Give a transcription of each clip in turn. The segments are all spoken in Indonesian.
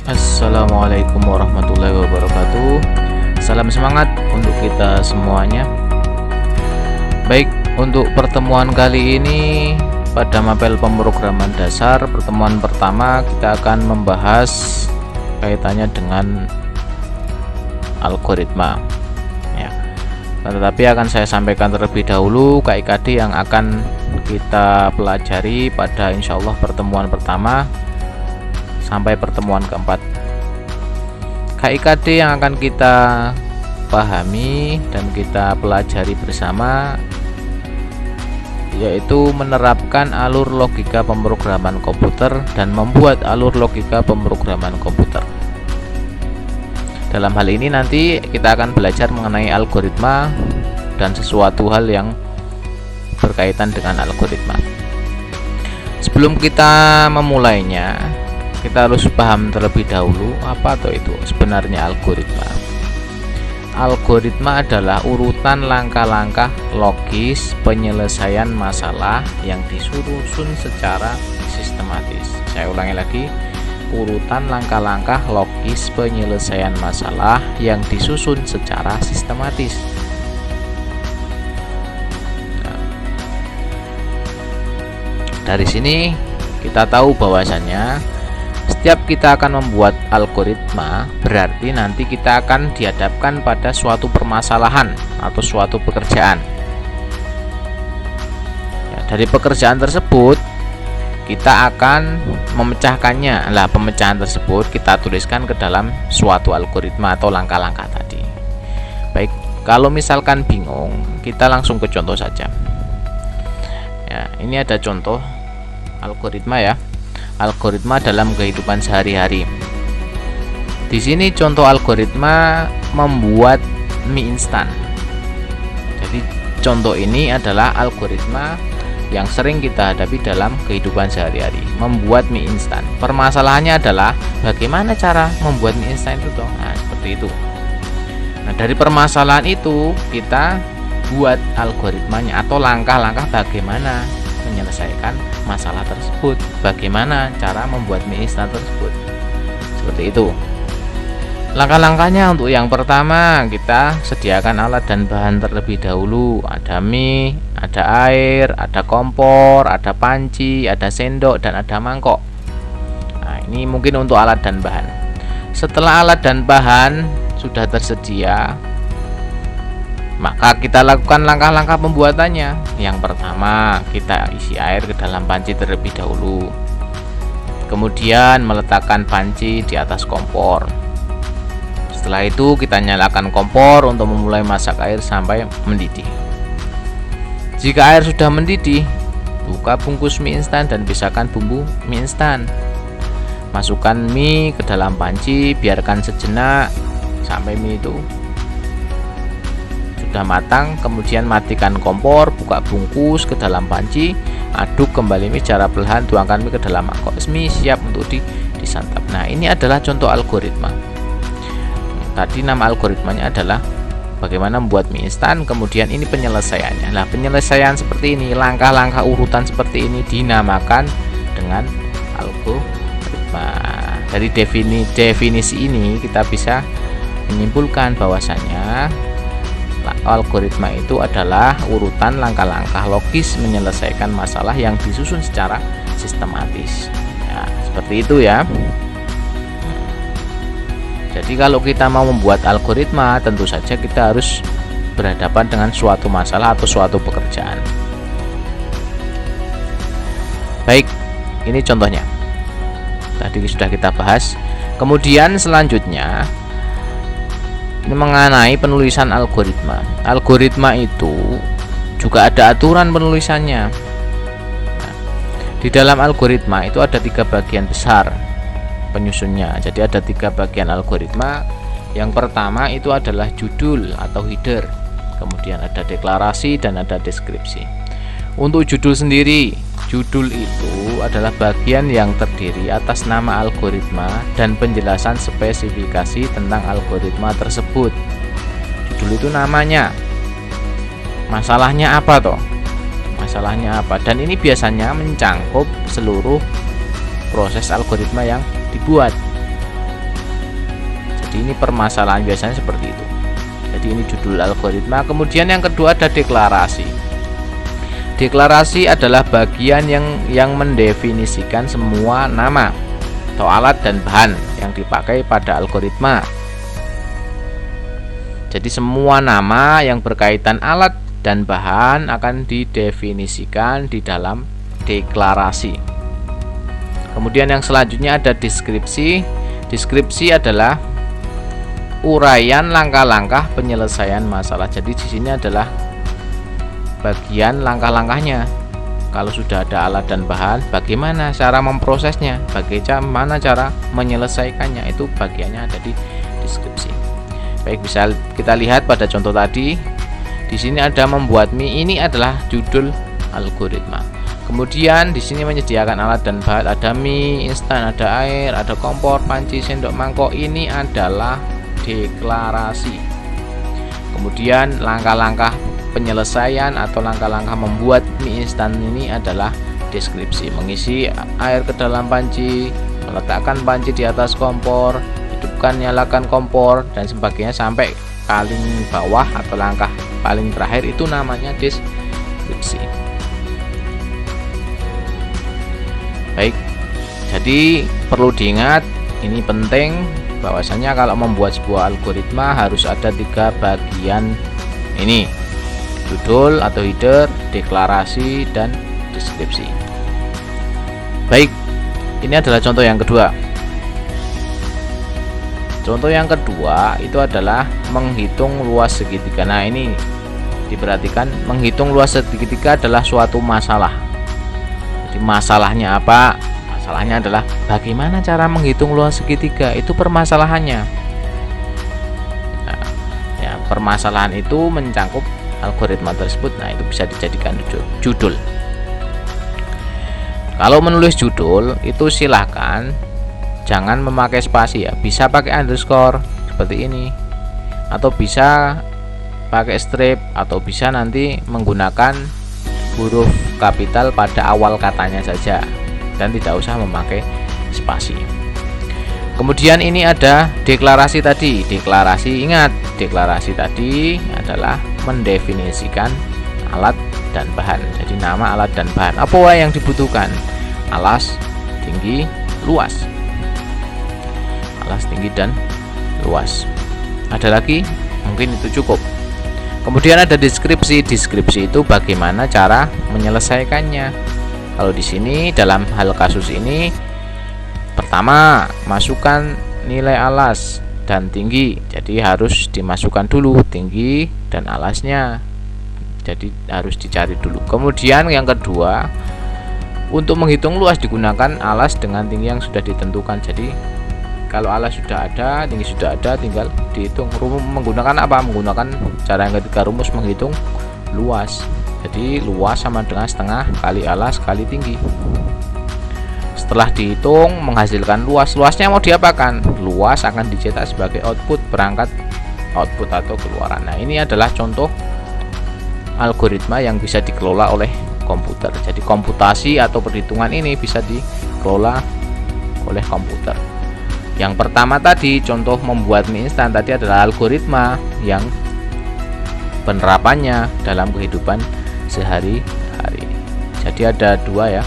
Assalamualaikum warahmatullahi wabarakatuh. Salam semangat untuk kita semuanya. Baik, untuk pertemuan kali ini pada mapel pemrograman dasar pertemuan pertama kita akan membahas kaitannya dengan algoritma ya. Tetapi akan saya sampaikan terlebih dahulu KIKD yang akan kita pelajari pada insyaallah pertemuan pertama sampai pertemuan keempat. KIKD yang akan kita pahami dan kita pelajari bersama yaitu menerapkan alur logika pemrograman komputer dan membuat alur logika pemrograman komputer. Dalam hal ini nanti kita akan belajar mengenai algoritma dan sesuatu hal yang berkaitan dengan algoritma. Sebelum kita memulainya, kita harus paham terlebih dahulu apa itu sebenarnya algoritma. Algoritma adalah urutan langkah-langkah logis penyelesaian masalah yang disusun secara sistematis. Saya ulangi lagi, urutan langkah-langkah logis penyelesaian masalah yang disusun secara sistematis. Dari sini kita tahu bahwasannya setiap kita akan membuat algoritma berarti nanti kita akan dihadapkan pada suatu permasalahan atau suatu pekerjaan. Dari pekerjaan tersebut kita akan memecahkannya. Pemecahan tersebut kita tuliskan ke dalam suatu algoritma atau langkah-langkah tadi. Baik, kalau misalkan bingung, kita langsung ke contoh saja. Ya, ini ada contoh algoritma ya. Algoritma dalam kehidupan sehari-hari. Di sini contoh algoritma membuat mie instan. Jadi contoh ini adalah algoritma yang sering kita hadapi dalam kehidupan sehari-hari, membuat mie instan. Permasalahannya adalah bagaimana cara membuat mie instan itu toh. Nah, seperti itu. Nah, dari permasalahan itu kita buat algoritmanya atau langkah-langkah bagaimana menyelesaikan masalah tersebut, bagaimana cara membuat mie instan tersebut. Seperti itu. Langkah-langkahnya untuk yang pertama kita sediakan alat dan bahan terlebih dahulu. Ada mie, ada air, ada kompor, ada panci, ada sendok dan ada mangkok. Nah, ini mungkin untuk alat dan bahan. Setelah alat dan bahan sudah tersedia, maka kita lakukan langkah-langkah pembuatannya. Yang pertama, kita isi air ke dalam panci terlebih dahulu. Kemudian meletakkan panci di atas kompor. Setelah itu kita nyalakan kompor untuk memulai masak air sampai mendidih. Jika air sudah mendidih, buka bungkus mie instan dan pisahkan bumbu mie instan. Masukkan mie ke dalam panci, biarkan sejenak sampai mie itu sudah matang, kemudian matikan kompor, buka bungkus ke dalam panci, aduk kembali mie secara perlahan, tuangkan mie ke dalam mangkok. Mie siap untuk disantap. Nah, ini adalah contoh algoritma. Tadi nama algoritmanya adalah bagaimana membuat mie instan, kemudian ini penyelesaiannya. Nah, penyelesaian seperti ini, langkah-langkah urutan seperti ini dinamakan dengan algoritma. Dari definisi ini kita bisa menyimpulkan bahwasannya algoritma itu adalah urutan langkah-langkah logis menyelesaikan masalah yang disusun secara sistematis. Ya, seperti itu ya. Jadi kalau kita mau membuat algoritma, tentu saja kita harus berhadapan dengan suatu masalah atau suatu pekerjaan. Baik, ini contohnya. Tadi sudah kita bahas. Kemudian selanjutnya ini mengenai penulisan algoritma. Algoritma itu juga ada aturan penulisannya. Nah, di dalam algoritma itu ada 3 bagian besar penyusunnya. Jadi ada 3 bagian algoritma. Yang pertama itu adalah judul atau header. Kemudian ada deklarasi dan ada deskripsi. Untuk judul sendiri, judul itu adalah bagian yang terdiri atas nama algoritma dan penjelasan spesifikasi tentang algoritma tersebut. Judul itu namanya, masalahnya apa toh? Masalahnya apa? Dan ini biasanya mencangkup seluruh proses algoritma yang dibuat. Jadi ini permasalahan biasanya seperti itu. Jadi ini judul algoritma. Kemudian yang kedua ada deklarasi. Deklarasi adalah bagian yang mendefinisikan semua nama atau alat dan bahan yang dipakai pada algoritma. Jadi semua nama yang berkaitan alat dan bahan akan didefinisikan di dalam deklarasi. Kemudian yang selanjutnya ada deskripsi. Deskripsi adalah uraian langkah-langkah penyelesaian masalah. Jadi di sini adalah bagian langkah-langkahnya. Kalau sudah ada alat dan bahan, bagaimana cara memprosesnya, bagaimana cara menyelesaikannya, itu bagiannya ada di deskripsi. Baik, bisa kita lihat pada contoh tadi. Di sini ada membuat mie, ini adalah judul algoritma. Kemudian di sini menyediakan alat dan bahan, ada mie instan, ada air, ada kompor, panci, sendok, mangkok. Ini adalah deklarasi. Kemudian langkah-langkah penyelesaian atau langkah-langkah membuat mie instan ini adalah deskripsi. Mengisi air ke dalam panci, meletakkan panci di atas kompor, hidupkan, nyalakan kompor, dan sebagainya sampai paling bawah atau langkah paling terakhir, itu namanya deskripsi. Baik, jadi perlu diingat, ini penting bahwasanya kalau membuat sebuah algoritma harus ada 3 bagian ini: judul atau header, deklarasi, dan deskripsi. Baik, ini adalah contoh yang kedua. Contoh yang kedua itu adalah menghitung luas segitiga. Nah, ini diperhatikan, menghitung luas segitiga adalah suatu masalah. Jadi masalahnya apa? Masalahnya adalah bagaimana cara menghitung luas segitiga, itu permasalahannya. Nah, ya, permasalahan itu mencangkup algoritma tersebut. Nah, itu bisa dijadikan judul. Kalau menulis judul itu silahkan jangan memakai spasi ya, bisa pakai underscore seperti ini, atau bisa pakai strip, atau bisa nanti menggunakan huruf kapital pada awal katanya saja dan tidak usah memakai spasi. Kemudian ini ada deklarasi tadi. Deklarasi, ingat, deklarasi tadi adalah mendefinisikan alat dan bahan. Jadi nama, alat, dan bahan. Apa yang dibutuhkan? Alas, tinggi, luas. Alas, tinggi, dan luas. Ada lagi? Mungkin itu cukup. Kemudian ada deskripsi. Deskripsi itu bagaimana cara menyelesaikannya. Kalau di sini dalam hal kasus ini, pertama masukkan nilai alas dan tinggi. Jadi harus dimasukkan dulu tinggi dan alasnya. Jadi harus dicari dulu. Kemudian yang kedua, untuk menghitung luas digunakan alas dengan tinggi yang sudah ditentukan. Jadi kalau alas sudah ada, tinggi sudah ada, tinggal dihitung. Menggunakan apa? Menggunakan cara yang ketiga, rumus menghitung luas. Jadi luas sama dengan setengah kali alas kali tinggi. Setelah dihitung menghasilkan luas. Luasnya mau diapakan? Luas akan dicetak sebagai output, perangkat output atau keluaran. Nah, ini adalah contoh algoritma yang bisa dikelola oleh komputer. Jadi komputasi atau perhitungan ini bisa dikelola oleh komputer. Yang pertama tadi, contoh membuat mie instan tadi adalah algoritma yang penerapannya dalam kehidupan sehari-hari. Jadi ada dua ya.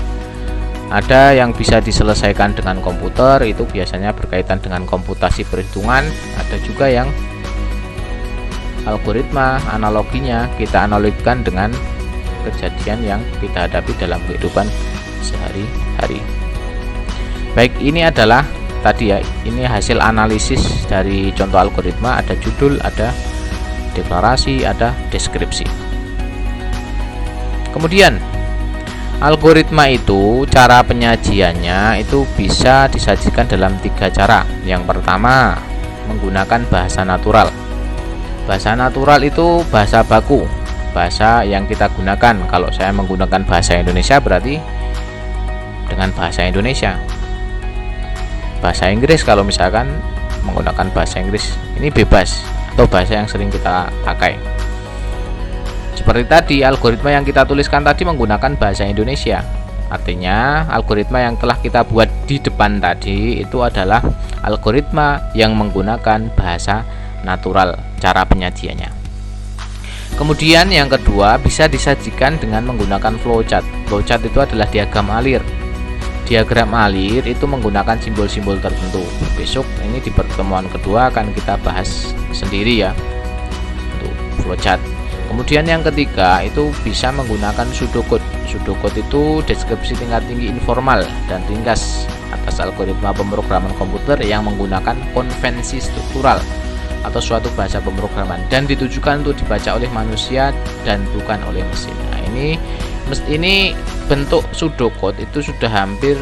Ada yang bisa diselesaikan dengan komputer, itu biasanya berkaitan dengan komputasi perhitungan. Ada juga yang algoritma, analoginya kita analogikan dengan kejadian yang kita hadapi dalam kehidupan sehari-hari. Baik, ini adalah tadi ya, ini hasil analisis dari contoh algoritma. Ada judul, ada deklarasi, ada deskripsi. Kemudian algoritma itu cara penyajiannya itu bisa disajikan dalam 3 cara. Yang pertama, menggunakan bahasa natural. Bahasa natural itu bahasa baku, bahasa yang kita gunakan. Kalau saya menggunakan bahasa Indonesia berarti dengan bahasa Indonesia. Bahasa Inggris kalau misalkan menggunakan bahasa Inggris, ini bebas, atau bahasa yang sering kita pakai. Seperti tadi, algoritma yang kita tuliskan tadi menggunakan bahasa Indonesia. Artinya algoritma yang telah kita buat di depan tadi itu adalah algoritma yang menggunakan bahasa natural cara penyajiannya. Kemudian yang kedua bisa disajikan dengan menggunakan flowchart. Flowchart itu adalah diagram alir. Diagram alir itu menggunakan simbol-simbol tertentu. Besok ini di pertemuan kedua akan kita bahas sendiri ya untuk flowchart. Kemudian yang ketiga itu bisa menggunakan pseudocode. Pseudocode itu deskripsi tingkat tinggi informal dan ringkas atas algoritma pemrograman komputer yang menggunakan konvensi struktural atau suatu bahasa pemrograman dan ditujukan untuk dibaca oleh manusia dan bukan oleh mesin. Nah, ini bentuk pseudocode itu sudah hampir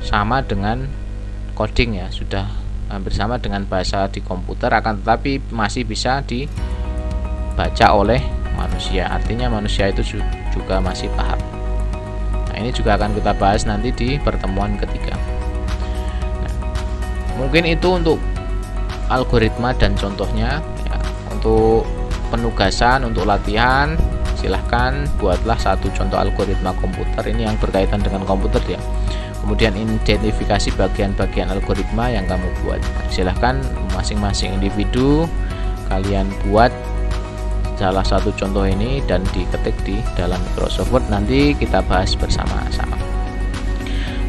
sama dengan coding ya, sudah hampir sama dengan bahasa di komputer, akan tetapi masih bisa dibaca oleh manusia. Artinya manusia itu juga masih paham. Nah, ini juga akan kita bahas nanti di pertemuan ketiga. Nah, mungkin itu untuk algoritma dan contohnya ya. Untuk penugasan, untuk latihan, silahkan buatlah satu contoh algoritma komputer ini yang berkaitan dengan komputer ya. Kemudian identifikasi bagian-bagian algoritma yang kamu buat. Nah, silahkan masing-masing individu kalian buat salah satu contoh ini dan diketik di dalam Microsoft Word, nanti kita bahas bersama-sama.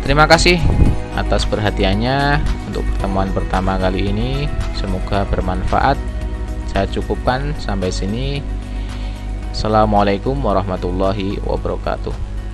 Terima kasih atas perhatiannya untuk pertemuan pertama kali ini, semoga bermanfaat. Saya cukupkan sampai sini. Assalamualaikum warahmatullahi wabarakatuh.